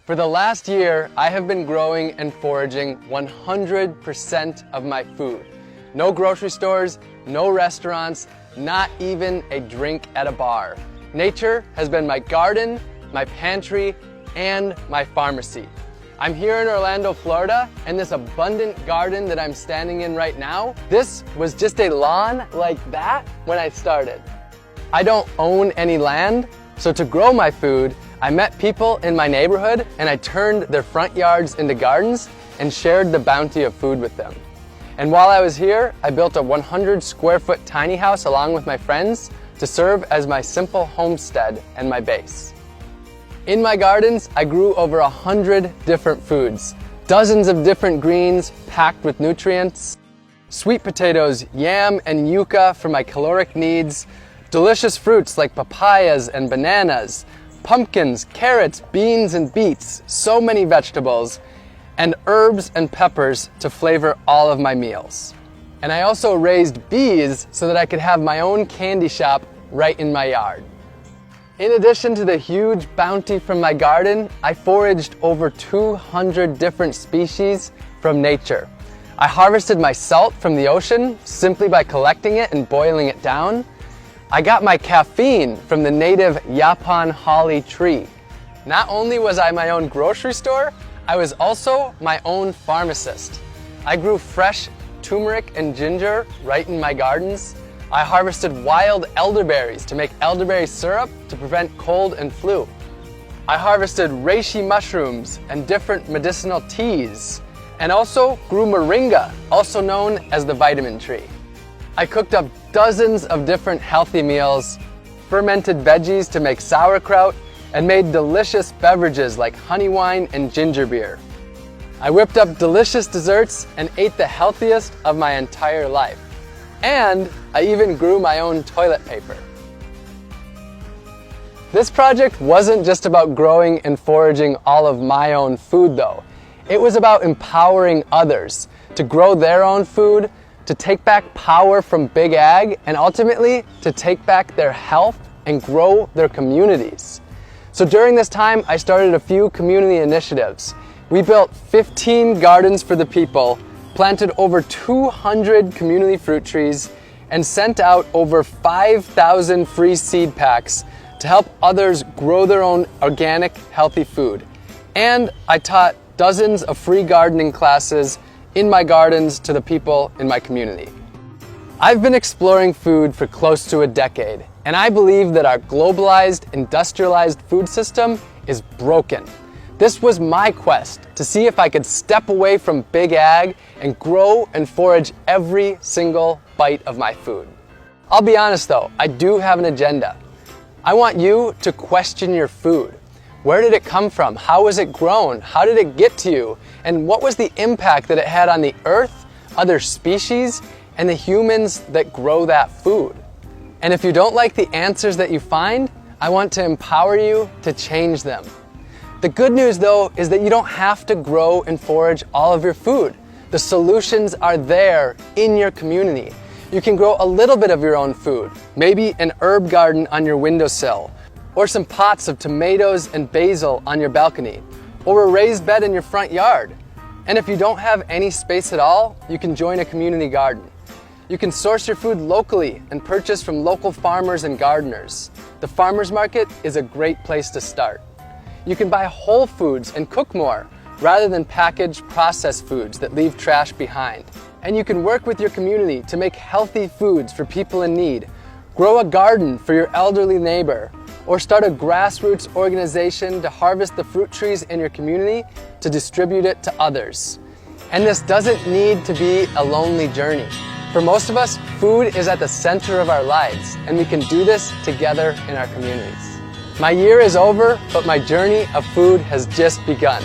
For the last year, I have been growing and foraging 100% of my food. No grocery stores, no restaurants, not even a drink at a bar. Nature has been my garden, my pantry, and my pharmacy. I'm here in Orlando, Florida, and this abundant garden that I'm standing in right now, this was just a lawn like that when I started. I don't own any land, so to grow my food, I met people in my neighborhood and I turned their front yards into gardens and shared the bounty of food with them. And while I was here, I built a 100 square foot tiny house along with my friends to serve as my simple homestead and my base. In my gardens, I grew over 100 different foods, dozens of different greens packed with nutrients, sweet potatoes, yam, and yucca for my caloric needs, delicious fruits like papayas and bananas, pumpkins, carrots, beans, and beets, so many vegetables, and herbs and peppers to flavor all of my meals. And I also raised bees so that I could have my own candy shop right in my yard. In addition to the huge bounty from my garden, I foraged over 200 different species from nature. I harvested my salt from the ocean simply by collecting it and boiling it down. I got my caffeine from the native Yaupon holly tree. Not only was I my own grocery store, I was also my own pharmacist. I grew fresh turmeric and ginger right in my gardens. I harvested wild elderberries to make elderberry syrup to prevent cold and flu. I harvested reishi mushrooms and different medicinal teas, and also grew moringa, also known as the vitamin tree. I cooked up dozens of different healthy meals, fermented veggies to make sauerkraut, and made delicious beverages like honey wine and ginger beer. I whipped up delicious desserts and ate the healthiest of my entire life. And I even grew my own toilet paper. This project wasn't just about growing and foraging all of my own food though. It was about empowering others to grow their own food, to take back power from big ag, and ultimately to take back their health and grow their communities. So during this time, I started a few community initiatives. We built 15 gardens for the people, planted over 200 community fruit trees, and sent out over 5,000 free seed packs to help others grow their own organic, healthy food. And I taught dozens of free gardening classes in my gardens to the people in my community. I've been exploring food for close to a decade, and I believe that our globalized, industrialized food system is broken. This was my quest to see if I could step away from big ag and grow and forage every single bite of my food. I'll be honest though, I do have an agenda. I want you to question your food. Where did it come from? How was it grown? How did it get to you? And what was the impact that it had on the earth, other species, and the humans that grow that food? And if you don't like the answers that you find, I want to empower you to change them. The good news though is that you don't have to grow and forage all of your food. The solutions are there in your community. You can grow a little bit of your own food, maybe an herb garden on your windowsill, or some pots of tomatoes and basil on your balcony, or a raised bed in your front yard. And if you don't have any space at all, you can join a community garden. You can source your food locally and purchase from local farmers and gardeners. The farmers market is a great place to start. You can buy whole foods and cook more, rather than packaged processed foods that leave trash behind. And you can work with your community to make healthy foods for people in need. Grow a garden for your elderly neighbor, or start a grassroots organization to harvest the fruit trees in your community to distribute it to others. And this doesn't need to be a lonely journey. For most of us, food is at the center of our lives, and we can do this together in our communities. My year is over, but my journey of food has just begun.